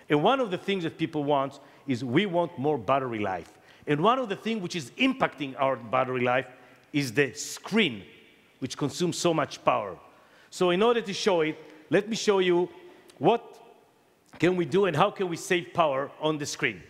And one of the things that people want is we want more battery life. And one of the things which is impacting our battery life is the screen, which consumes so much power. So in order to show it, let me show you what can we do and how can we save power on the screen.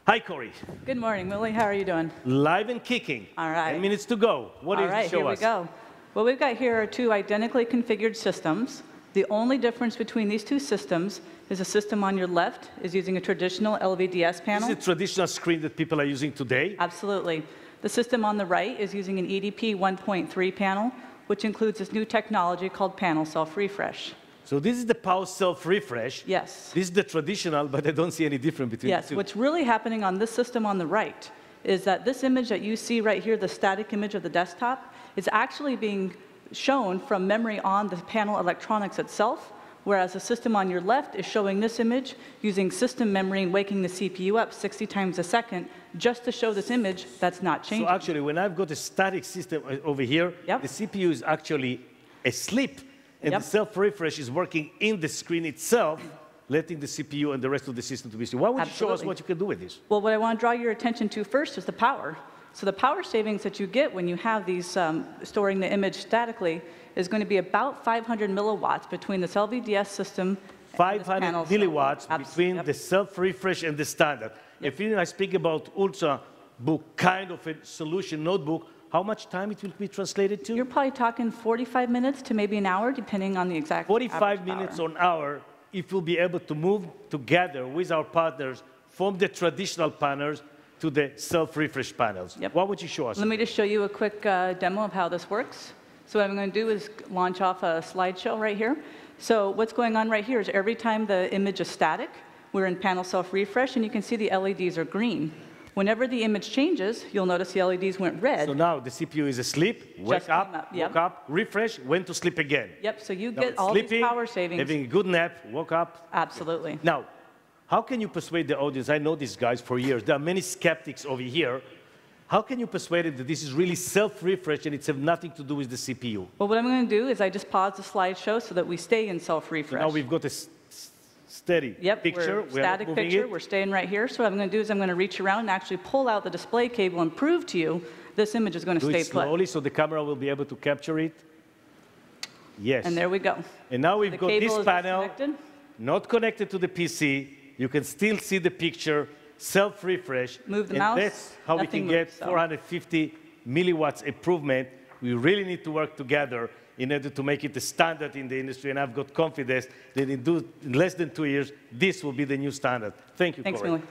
Hi, Corey. Good morning, Mooly. How are you doing? Live and kicking. All right. 10 minutes to go. What is it? Show us. All right, here we go. What we've got here are two identically configured systems. The only difference between these two systems is the system on your left is using a traditional LVDS panel. This is a traditional screen that people are using today. Absolutely. The system on the right is using an EDP 1.3 panel, which includes this new technology called panel self-refresh. So this is the power self-refresh. Yes. This is the traditional, but I don't see any difference between the two. Yes, what's really happening on this system on the right is that this image that you see right here, the static image of the desktop, is actually being shown from memory on the panel electronics itself, whereas the system on your left is showing this image using system memory and waking the CPU up 60 times a second just to show this image that's not changing. So actually, when I've got a static system over here, Yep. the CPU is actually asleep, and Yep. the self-refresh is working in the screen itself, letting the CPU and the rest of the system to be asleep. Why would you show us Absolutely. what you can do with this? Well, what I want to draw your attention to first is the power. So the power savings that you get when you have these storing the image statically is going to be about 500 milliwatts between this LVDS system and 500 this panel milliwatts cell. between Yep. the self-refresh and the standard. If I speak about ultrabook kind of a solution notebook, how much time it will be translated to? You're probably talking 45 minutes to maybe an hour, depending on the exact 45 average minutes power. an hour, if we'll be able to move together with our partners from the traditional panels to the self-refresh panels. Yep. What would you show us? Let me just show you a quick demo of how this works. So what I'm going to do is launch off a slideshow right here. So what's going on right here is every time the image is static, we're in panel self-refresh, and you can see the LEDs are green. Whenever the image changes, you'll notice the LEDs went red. So now the CPU is asleep, woke came up, up, yep. woke up, refresh, went to sleep again. Yep, so you Now get it's all sleeping, these power savings. having a good nap, woke up. Absolutely. Now, how can you persuade the audience? I know these guys for years. There are many skeptics over here. How can you persuade them that this is really self-refresh and it's have nothing to do with the CPU? Well, what I'm going to do is I just pause the slideshow so that we stay in So self-refresh. now we've got a steady picture. We're static moving picture. it. We're staying right here. So what I'm going to do is I'm going to reach around and actually pull out the display cable and prove to you this image is going to Do stay it put. slowly so the camera will be able to capture it. Yes. And there we go. And now we've The got cable this is panel, disconnected. not connected to the PC. You can still see the picture, self-refresh. Move the and mouse, that's how we can nothing get moves, so. 450 milliwatts improvement. We really need to work together in order to make it a standard in the industry, and I've got confidence that in less than 2 years, this will be the new standard. Thank you, Thanks, Corey. Mooly.